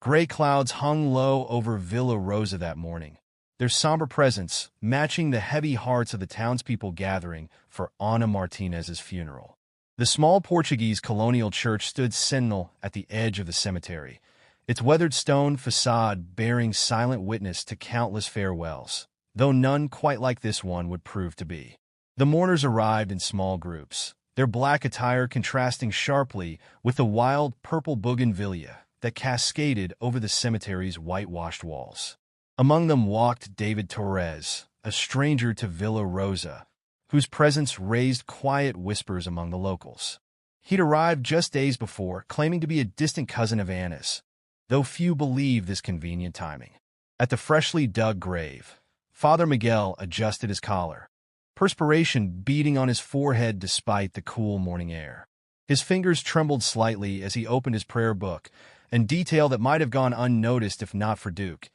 Gray clouds hung low over Villa Rosa that morning, their somber presence matching the heavy hearts of the townspeople gathering for Ana Martinez's funeral. The small Portuguese colonial church stood sentinel at the edge of the cemetery, its weathered stone facade bearing silent witness to countless farewells, though none quite like this one would prove to be. The mourners arrived in small groups, their black attire contrasting sharply with the wild purple bougainvillea that cascaded over the cemetery's whitewashed walls. Among them walked David Torres, a stranger to Villa Rosa, whose presence raised quiet whispers among the locals. He'd arrived just days before, claiming to be a distant cousin of Anna's, though few believed this convenient timing. At the freshly dug grave, Father Miguel adjusted his collar, perspiration beading on his forehead despite the cool morning air. His fingers trembled slightly as he opened his prayer book, a detail that might have gone unnoticed if not for Duke,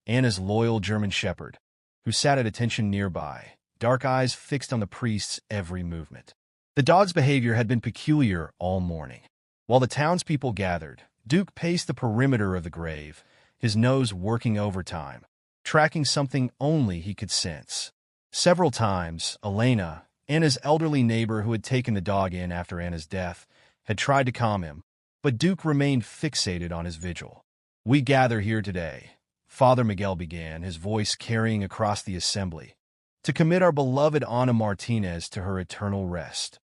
Anna's loyal German shepherd, who sat at attention nearby, dark eyes fixed on the priest's every movement. The dog's behavior had been peculiar all morning. While the townspeople gathered, Duke paced the perimeter of the grave, his nose working overtime, tracking something only he could sense. Several times, Elena, Anna's elderly neighbor who had taken the dog in after Anna's death, had tried to calm him, but Duke remained fixated on his vigil. "We gather here today," Father Miguel began, his voice carrying across the assembly, "to commit our beloved Ana Martinez to her eternal rest."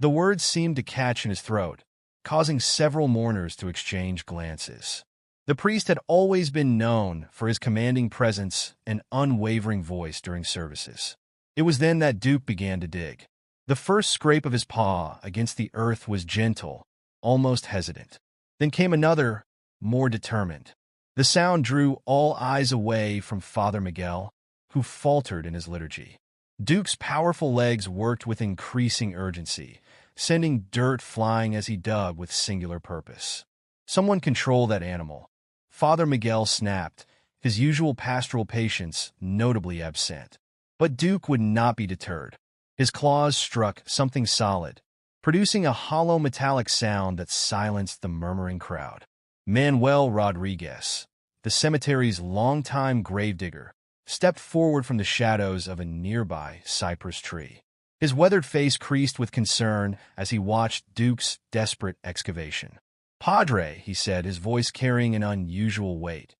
The words seemed to catch in his throat, causing several mourners to exchange glances. The priest had always been known for his commanding presence and unwavering voice during services. It was then that Duke began to dig. The first scrape of his paw against the earth was gentle, almost hesitant. Then came another, more determined. The sound drew all eyes away from Father Miguel, who faltered in his liturgy. Duke's powerful legs worked with increasing urgency, sending dirt flying as he dug with singular purpose. "Someone control that animal," Father Miguel snapped, his usual pastoral patience notably absent. But Duke would not be deterred. His claws struck something solid, producing a hollow metallic sound that silenced the murmuring crowd. Manuel Rodriguez, the cemetery's longtime gravedigger, stepped forward from the shadows of a nearby cypress tree. His weathered face creased with concern as he watched Duke's desperate excavation. "Padre," he said, his voice carrying an unusual weight,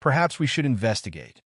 "perhaps we should investigate.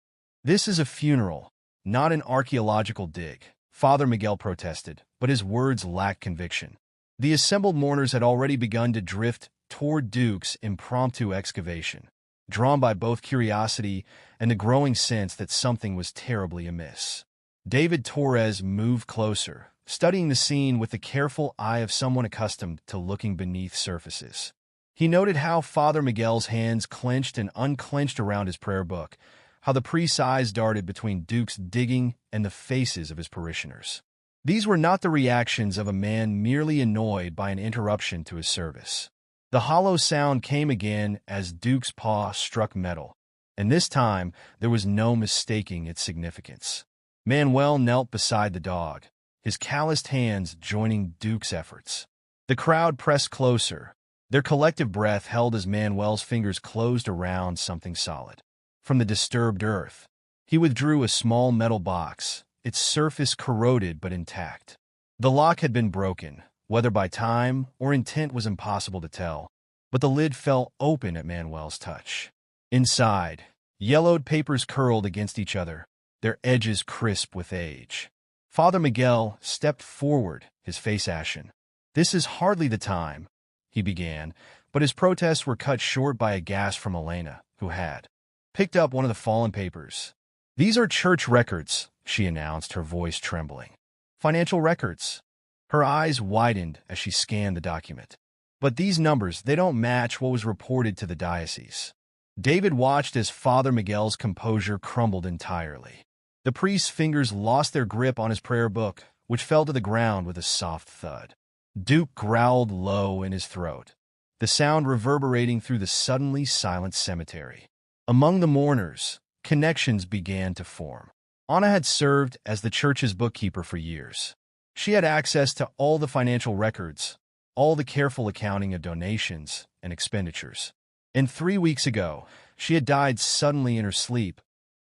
This is a funeral, not an archaeological dig," Father Miguel protested, but his words lacked conviction. The assembled mourners had already begun to drift toward Duke's impromptu excavation, drawn by both curiosity and the growing sense that something was terribly amiss. David Torres moved closer, studying the scene with the careful eye of someone accustomed to looking beneath surfaces. He noted how Father Miguel's hands clenched and unclenched around his prayer book, how the priest's eyes darted between Duke's digging and the faces of his parishioners. These were not the reactions of a man merely annoyed by an interruption to his service. The hollow sound came again as Duke's paw struck metal, and this time there was no mistaking its significance. Manuel knelt beside the dog, his calloused hands joining Duke's efforts. The crowd pressed closer, their collective breath held as Manuel's fingers closed around something solid. From the disturbed earth, he withdrew a small metal box, its surface corroded but intact. The lock had been broken, whether by time or intent was impossible to tell, but the lid fell open at Manuel's touch. Inside, yellowed papers curled against each other, their edges crisp with age. Father Miguel stepped forward, his face ashen. "This is hardly the time," he began, but his protests were cut short by a gasp from Elena, who had picked up one of the fallen papers. "These are church records," she announced, her voice trembling. "Financial records." Her eyes widened as she scanned the document. "But these numbers, they don't match what was reported to the diocese." David watched as Father Miguel's composure crumbled entirely. The priest's fingers lost their grip on his prayer book, which fell to the ground with a soft thud. Duke growled low in his throat, the sound reverberating through the suddenly silent cemetery. Among the mourners, connections began to form. Anna had served as the church's bookkeeper for years. She had access to all the financial records, all the careful accounting of donations and expenditures. And 3 weeks ago, she had died suddenly in her sleep,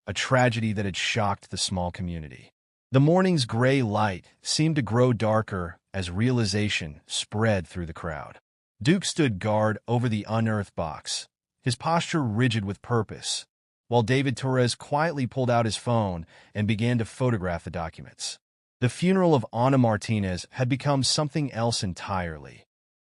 a tragedy that had shocked the small community. The morning's gray light seemed to grow darker as realization spread through the crowd. Duke stood guard over the unearthed box, his posture rigid with purpose, while David Torres quietly pulled out his phone and began to photograph the documents. The funeral of Ana Martinez had become something else entirely,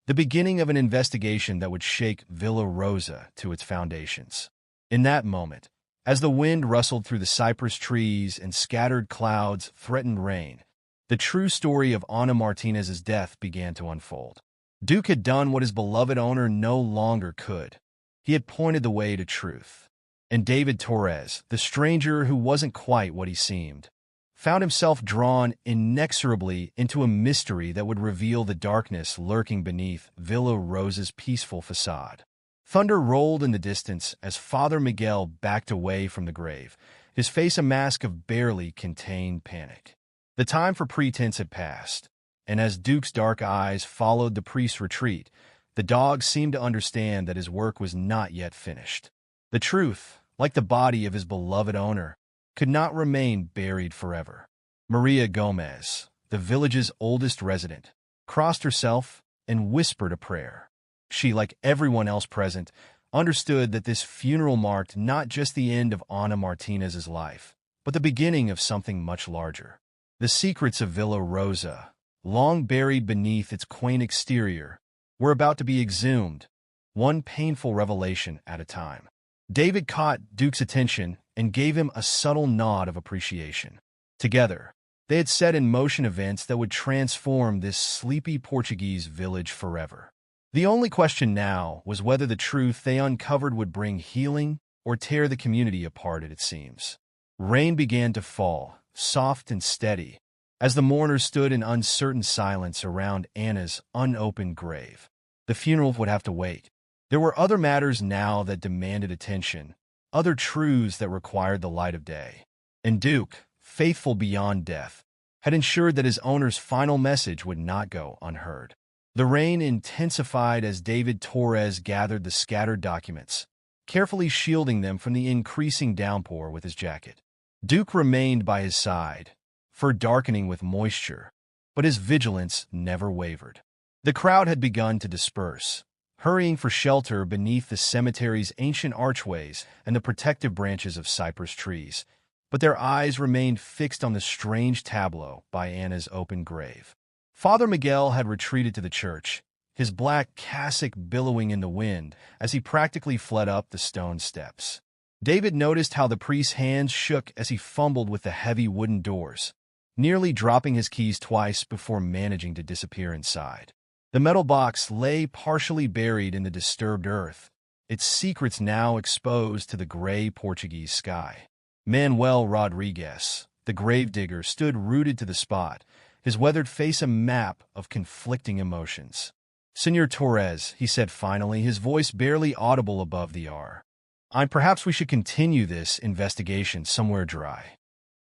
the beginning of an investigation that would shake Villa Rosa to its foundations. In that moment, as the wind rustled through the cypress trees and scattered clouds threatened rain, the true story of Ana Martinez's death began to unfold. Duke had done what his beloved owner no longer could. He had pointed the way to truth. And David Torres, the stranger who wasn't quite what he seemed, found himself drawn inexorably into a mystery that would reveal the darkness lurking beneath Villa Rosa's peaceful facade. Thunder rolled in the distance as Father Miguel backed away from the grave, his face a mask of barely contained panic. The time for pretense had passed, and as Duke's dark eyes followed the priest's retreat, the dog seemed to understand that his work was not yet finished. The truth, like the body of his beloved owner, could not remain buried forever. Maria Gomez, the village's oldest resident, crossed herself and whispered a prayer. She, like everyone else present, understood that this funeral marked not just the end of Ana Martinez's life, but the beginning of something much larger. The secrets of Villa Rosa, long buried beneath its quaint exterior, were about to be exhumed, one painful revelation at a time. David caught Duke's attention and gave him a subtle nod of appreciation. Together, they had set in motion events that would transform this sleepy Portuguese village forever. The only question now was whether the truth they uncovered would bring healing or tear the community apart, it seems. Rain began to fall, soft and steady, as the mourners stood in uncertain silence around Anna's unopened grave. The funeral would have to wait. There were other matters now that demanded attention, other truths that required the light of day. And Duke, faithful beyond death, had ensured that his owner's final message would not go unheard. The rain intensified as David Torres gathered the scattered documents, carefully shielding them from the increasing downpour with his jacket. Duke remained by his side, fur darkening with moisture, but his vigilance never wavered. The crowd had begun to disperse, hurrying for shelter beneath the cemetery's ancient archways and the protective branches of cypress trees, but their eyes remained fixed on the strange tableau by Anna's open grave. Father Miguel had retreated to the church, his black cassock billowing in the wind as he practically fled up the stone steps. David noticed how the priest's hands shook as he fumbled with the heavy wooden doors, nearly dropping his keys twice before managing to disappear inside. The metal box lay partially buried in the disturbed earth, its secrets now exposed to the gray Portuguese sky. Manuel Rodriguez, the gravedigger, stood rooted to the spot, his weathered face a map of conflicting emotions. "Senor Torres," he said finally, his voice barely audible above the R. Perhaps we should continue this investigation somewhere dry."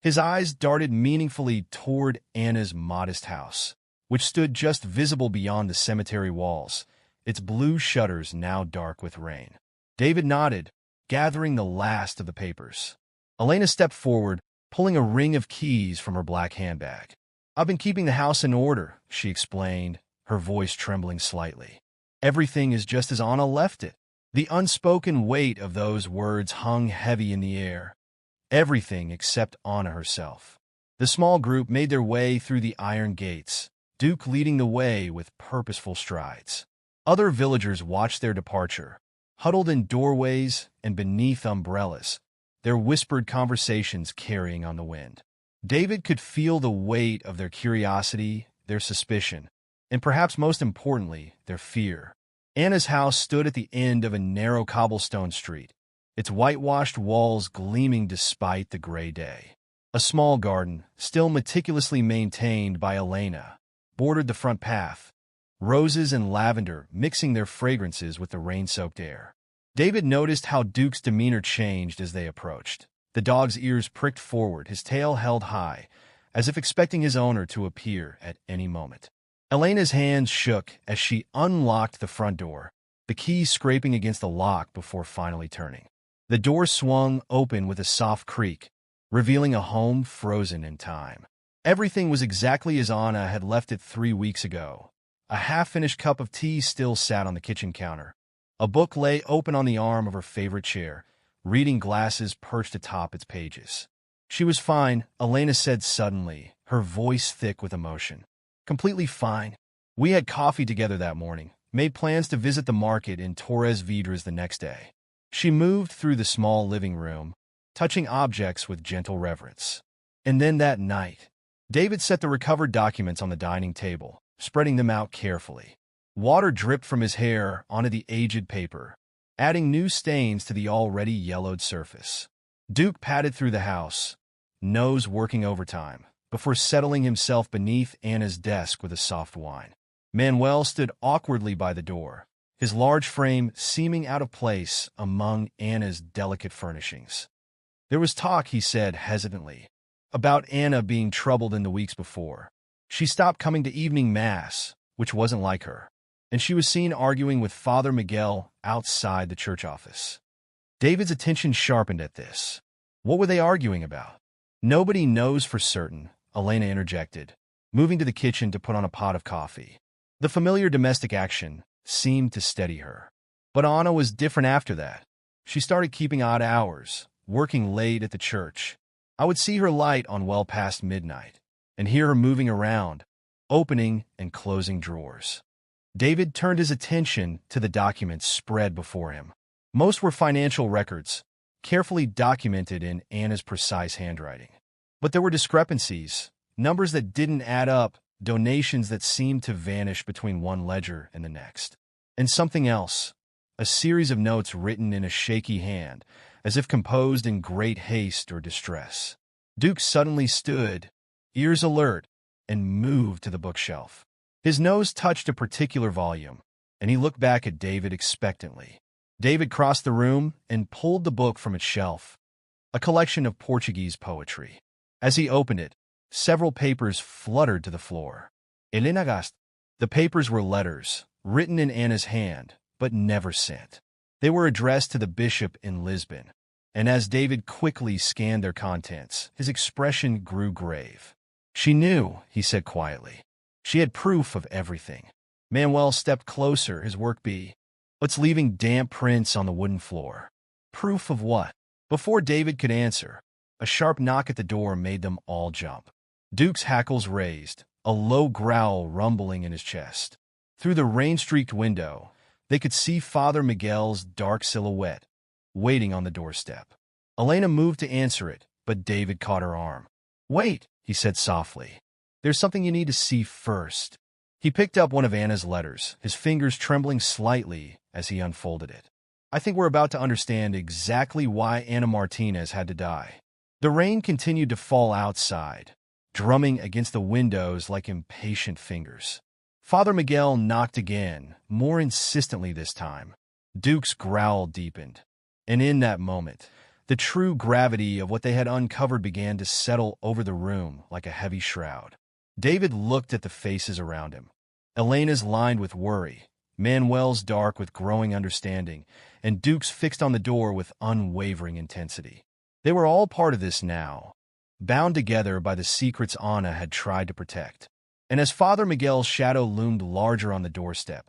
His eyes darted meaningfully toward Anna's modest house, which stood just visible beyond the cemetery walls, its blue shutters now dark with rain. David nodded, gathering the last of the papers. Elena stepped forward, pulling a ring of keys from her black handbag. "I've been keeping the house in order," she explained, her voice trembling slightly. "Everything is just as Anna left it." The unspoken weight of those words hung heavy in the air. Everything except Anna herself. The small group made their way through the iron gates, Duke leading the way with purposeful strides. Other villagers watched their departure, huddled in doorways and beneath umbrellas, their whispered conversations carrying on the wind. David could feel the weight of their curiosity, their suspicion, and perhaps most importantly, their fear. Anna's house stood at the end of a narrow cobblestone street, its whitewashed walls gleaming despite the gray day. A small garden, still meticulously maintained by Elena, bordered the front path, roses and lavender mixing their fragrances with the rain-soaked air. David noticed how Duke's demeanor changed as they approached. The dog's ears pricked forward, his tail held high, as if expecting his owner to appear at any moment. Elena's hands shook as she unlocked the front door, the key scraping against the lock before finally turning. The door swung open with a soft creak, revealing a home frozen in time. Everything was exactly as Anna had left it 3 weeks ago. A half-finished cup of tea still sat on the kitchen counter. A book lay open on the arm of her favorite chair, reading glasses perched atop its pages. She was fine, Elena said suddenly, her voice thick with emotion. Completely fine. We had coffee together that morning, made plans to visit the market in Torres Vedras the next day. She moved through the small living room, touching objects with gentle reverence. And then that night, David set the recovered documents on the dining table, spreading them out carefully. Water dripped from his hair onto the aged paper, adding new stains to the already yellowed surface. Duke padded through the house, nose working overtime, before settling himself beneath Anna's desk with a soft whine. Manuel stood awkwardly by the door, his large frame seeming out of place among Anna's delicate furnishings. There was talk, he said hesitantly, about Anna being troubled in the weeks before. She stopped coming to evening mass, which wasn't like her, and she was seen arguing with Father Miguel outside the church office. David's attention sharpened at this. What were they arguing about? Nobody knows for certain, Elena interjected, moving to the kitchen to put on a pot of coffee. The familiar domestic action seemed to steady her. But Anna was different after that. She started keeping odd hours, working late at the church. I would see her light on well past midnight, and hear her moving around, opening and closing drawers. David turned his attention to the documents spread before him. Most were financial records, carefully documented in Anna's precise handwriting. But there were discrepancies, numbers that didn't add up, donations that seemed to vanish between one ledger and the next. And something else, a series of notes written in a shaky hand, as if composed in great haste or distress. Duke suddenly stood, ears alert, and moved to the bookshelf. His nose touched a particular volume, and he looked back at David expectantly. David crossed the room and pulled the book from its shelf, a collection of Portuguese poetry. As he opened it, several papers fluttered to the floor. Elena Gast. The papers were letters, written in Anna's hand, but never sent. They were addressed to the bishop in Lisbon, and as David quickly scanned their contents, his expression grew grave. She knew, he said quietly. She had proof of everything. Manuel stepped closer, his work but leaving damp prints on the wooden floor. Proof of what? Before David could answer, a sharp knock at the door made them all jump. Duke's hackles raised, a low growl rumbling in his chest. Through the rain-streaked window, they could see Father Miguel's dark silhouette, waiting on the doorstep. Elena moved to answer it, but David caught her arm. "Wait," he said softly. "There's something you need to see first." He picked up one of Anna's letters, his fingers trembling slightly as he unfolded it. "I think we're about to understand exactly why Ana Martinez had to die." The rain continued to fall outside, drumming against the windows like impatient fingers. Father Miguel knocked again, more insistently this time. Duke's growl deepened, and in that moment, the true gravity of what they had uncovered began to settle over the room like a heavy shroud. David looked at the faces around him. Elena's lined with worry, Manuel's dark with growing understanding, and Duke's fixed on the door with unwavering intensity. They were all part of this now, bound together by the secrets Anna had tried to protect. And as Father Miguel's shadow loomed larger on the doorstep,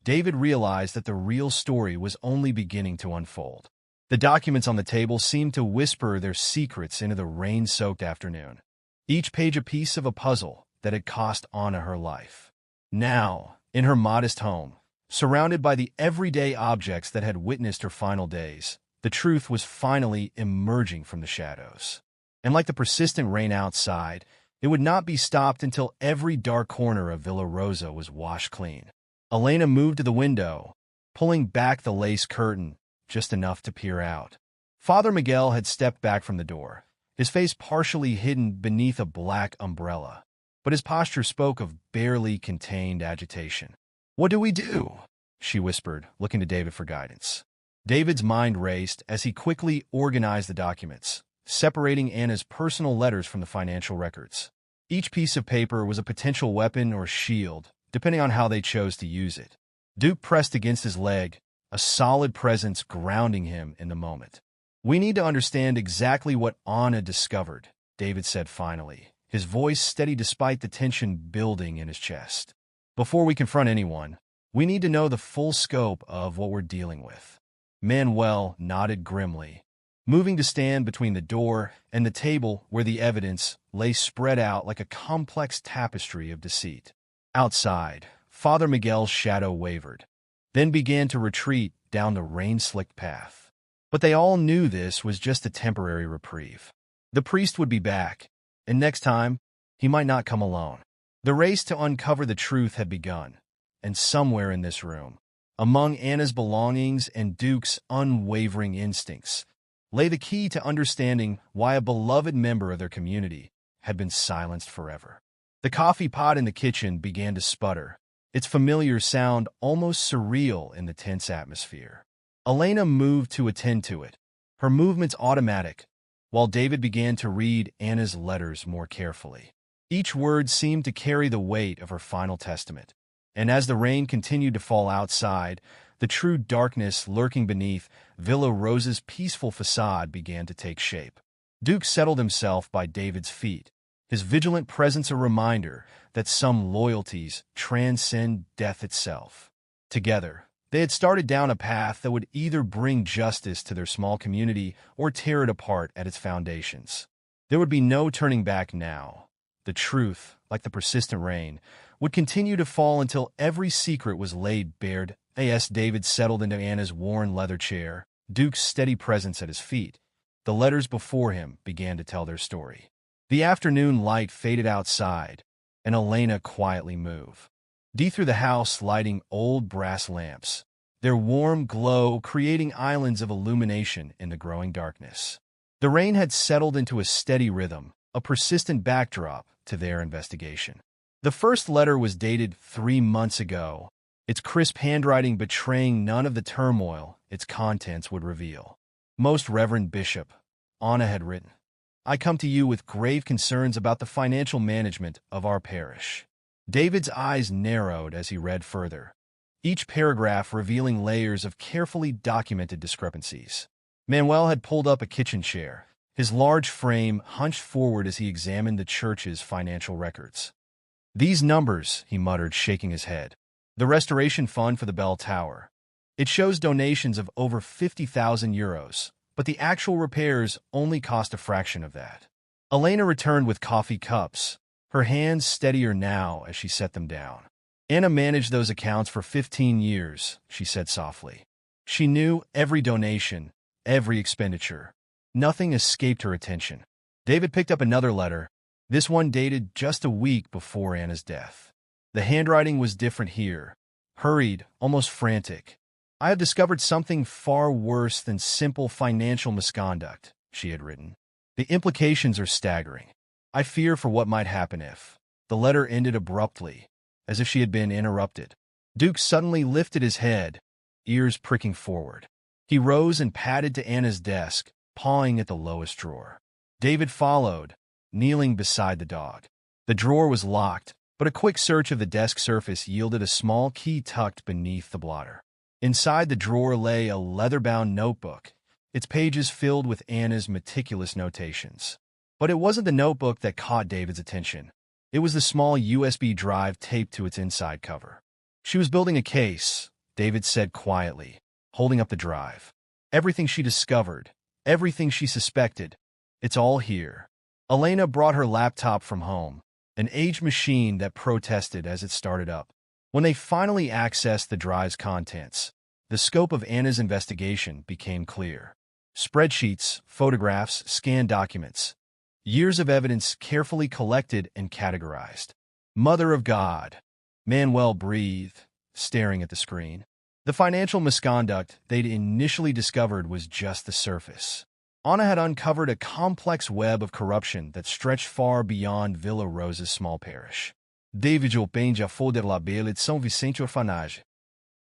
David realized that the real story was only beginning to unfold. The documents on the table seemed to whisper their secrets into the rain-soaked afternoon, each page a piece of a puzzle that had cost Anna her life. Now, in her modest home, surrounded by the everyday objects that had witnessed her final days, the truth was finally emerging from the shadows. And like the persistent rain outside, it would not be stopped until every dark corner of Villa Rosa was washed clean. Elena moved to the window, pulling back the lace curtain just enough to peer out. Father Miguel had stepped back from the door, his face partially hidden beneath a black umbrella, but his posture spoke of barely contained agitation. "What do we do?" she whispered, looking to David for guidance. David's mind raced as he quickly organized the documents, separating Anna's personal letters from the financial records. Each piece of paper was a potential weapon or shield, depending on how they chose to use it. Duke pressed against his leg, a solid presence grounding him in the moment. "We need to understand exactly what Anna discovered," David said finally, his voice steady despite the tension building in his chest. "Before we confront anyone, we need to know the full scope of what we're dealing with." Manuel nodded grimly, moving to stand between the door and the table where the evidence lay spread out like a complex tapestry of deceit. Outside, Father Miguel's shadow wavered, then began to retreat down the rain-slicked path. But they all knew this was just a temporary reprieve. The priest would be back, and next time, he might not come alone. The race to uncover the truth had begun, and somewhere in this room, among Anna's belongings and Duke's unwavering instincts, lay the key to understanding why a beloved member of their community had been silenced forever. The coffee pot in the kitchen began to sputter, its familiar sound almost surreal in the tense atmosphere. Elena moved to attend to it, her movements automatic, while David began to read Anna's letters more carefully. Each word seemed to carry the weight of her final testament, and as the rain continued to fall outside, the true darkness lurking beneath Villa Rosa's peaceful facade began to take shape. Duke settled himself by David's feet, his vigilant presence a reminder that some loyalties transcend death itself. Together, they had started down a path that would either bring justice to their small community or tear it apart at its foundations. There would be no turning back now. The truth, like the persistent rain, would continue to fall until every secret was laid bare. As David settled into Anna's worn leather chair, Duke's steady presence at his feet, the letters before him began to tell their story. The afternoon light faded outside, and Elena quietly moved through the house, lighting old brass lamps, their warm glow creating islands of illumination in the growing darkness. The rain had settled into a steady rhythm, a persistent backdrop to their investigation. The first letter was dated 3 months ago, its crisp handwriting betraying none of the turmoil its contents would reveal. "Most Reverend Bishop," Anna had written, "I come to you with grave concerns about the financial management of our parish." David's eyes narrowed as he read further, each paragraph revealing layers of carefully documented discrepancies. Manuel had pulled up a kitchen chair, his large frame hunched forward as he examined the church's financial records. "These numbers," he muttered, shaking his head. "The restoration fund for the bell tower. It shows donations of over 50,000 euros, but the actual repairs only cost a fraction of that." Elena returned with coffee cups, her hands steadier now as she set them down. "Anna managed those accounts for 15 years, she said softly. She knew every donation, every expenditure. Nothing escaped her attention. David picked up another letter, this one dated just a week before Anna's death. The handwriting was different here, hurried, almost frantic. "I have discovered something far worse than simple financial misconduct," she had written. "The implications are staggering. I fear for what might happen if—" The letter ended abruptly, as if she had been interrupted. Duke suddenly lifted his head, ears pricking forward. He rose and padded to Anna's desk, pawing at the lowest drawer. David followed, kneeling beside the dog. The drawer was locked, but a quick search of the desk surface yielded a small key tucked beneath the blotter. Inside the drawer lay a leather-bound notebook, its pages filled with Anna's meticulous notations. But it wasn't the notebook that caught David's attention. It was the small USB drive taped to its inside cover. "She was building a case," David said quietly, holding up the drive. "Everything she discovered, everything she suspected, it's all here." Elena brought her laptop from home, an aged machine that protested as it started up. When they finally accessed the drive's contents, the scope of Anna's investigation became clear. Spreadsheets, photographs, scanned documents. Years of evidence carefully collected and categorized. "Mother of God," Manuel breathed, staring at the screen. The financial misconduct they'd initially discovered was just the surface. Anna had uncovered a complex web of corruption that stretched far beyond Villa Rosa's small parish. David Penja Folder Labelle de São Vicente Orphanage.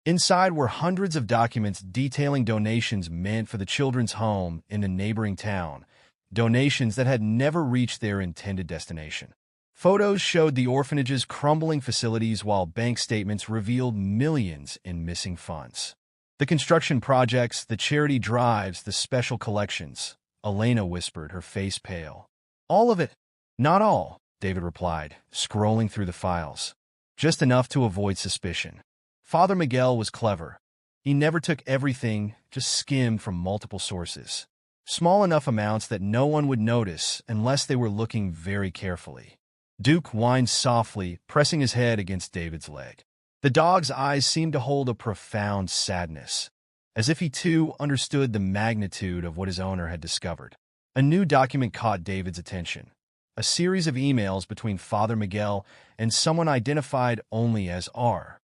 Inside were hundreds of documents detailing donations meant for the children's home in the neighboring town, donations that had never reached their intended destination. Photos showed the orphanage's crumbling facilities while bank statements revealed millions in missing funds. The construction projects, the charity drives, the special collections, Elena whispered, her face pale. All of it? Not all, David replied, scrolling through the files. Just enough to avoid suspicion. Father Miguel was clever. He never took everything, just skimmed from multiple sources. Small enough amounts that no one would notice unless they were looking very carefully. Duke whined softly, pressing his head against David's leg. The dog's eyes seemed to hold a profound sadness, as if he too understood the magnitude of what his owner had discovered. A new document caught David's attention. A series of emails between Father Miguel and someone identified only as R.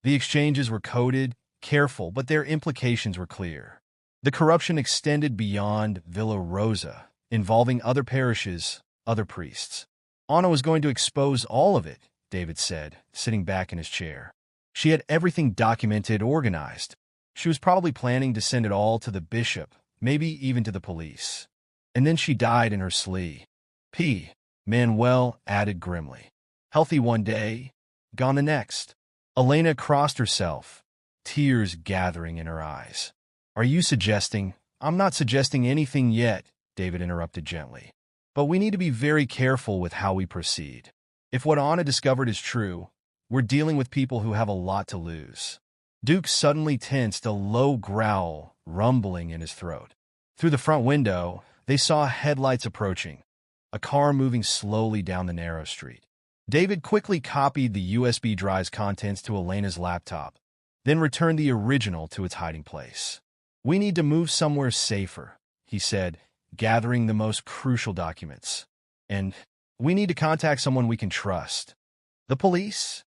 The exchanges were coded, careful, but their implications were clear. The corruption extended beyond Villa Rosa, involving other parishes, other priests. Anna was going to expose all of it, David said, sitting back in his chair. She had everything documented, organized. She was probably planning to send it all to the bishop, maybe even to the police. And then she died in her sleep. Manuel added grimly. Healthy one day, gone the next. Elena crossed herself, tears gathering in her eyes. Are you suggesting? I'm not suggesting anything yet, David interrupted gently. But we need to be very careful with how we proceed. If what Anna discovered is true, we're dealing with people who have a lot to lose. Duke suddenly tensed, a low growl rumbling in his throat. Through the front window, they saw headlights approaching, a car moving slowly down the narrow street. David quickly copied the USB drive's contents to Elena's laptop, then returned the original to its hiding place. We need to move somewhere safer, he said, gathering the most crucial documents. And we need to contact someone we can trust. The police?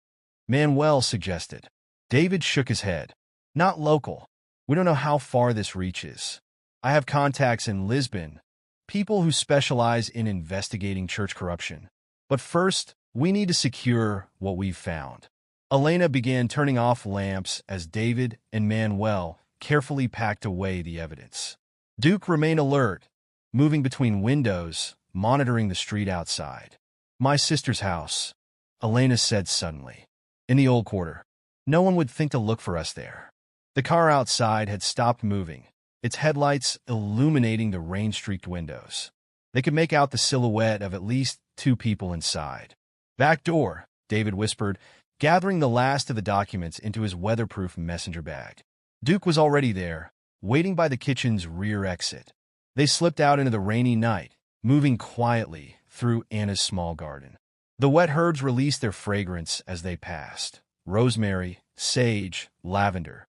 Manuel suggested. David shook his head. Not local. We don't know how far this reaches. I have contacts in Lisbon, people who specialize in investigating church corruption. But first, we need to secure what we've found. Elena began turning off lamps as David and Manuel carefully packed away the evidence. Duke remained alert, moving between windows, monitoring the street outside. My sister's house, Elena said suddenly. In the old quarter. No one would think to look for us there. The car outside had stopped moving, its headlights illuminating the rain-streaked windows. They could make out the silhouette of at least 2 people inside. Back door, David whispered, gathering the last of the documents into his weatherproof messenger bag. Duke was already there, waiting by the kitchen's rear exit. They slipped out into the rainy night, moving quietly through Anna's small garden. The wet herbs released their fragrance as they passed. Rosemary, sage, lavender.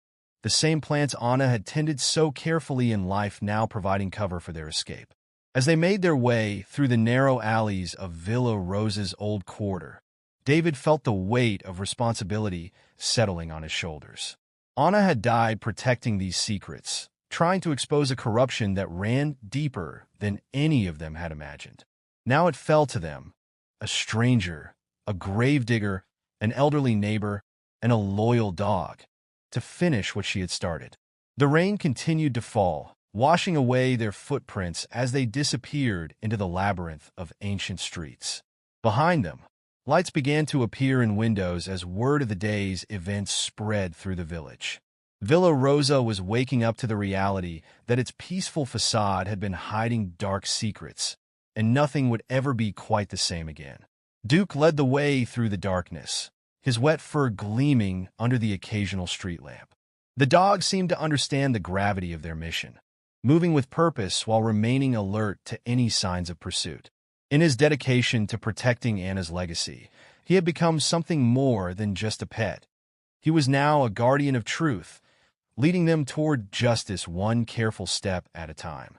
The same plants Anna had tended so carefully in life, now providing cover for their escape. As they made their way through the narrow alleys of Villa Rosa's old quarter, David felt the weight of responsibility settling on his shoulders. Anna had died protecting these secrets, trying to expose a corruption that ran deeper than any of them had imagined. Now it fell to them, a stranger, a gravedigger, an elderly neighbor, and a loyal dog, to finish what she had started. The rain continued to fall, washing away their footprints as they disappeared into the labyrinth of ancient streets. Behind them, lights began to appear in windows as word of the day's events spread through the village. Villa Rosa was waking up to the reality that its peaceful facade had been hiding dark secrets, and nothing would ever be quite the same again. Duke led the way through the darkness, his wet fur gleaming under the occasional street lamp. The dogs seemed to understand the gravity of their mission, moving with purpose while remaining alert to any signs of pursuit. In his dedication to protecting Anna's legacy, he had become something more than just a pet. He was now a guardian of truth, leading them toward justice one careful step at a time.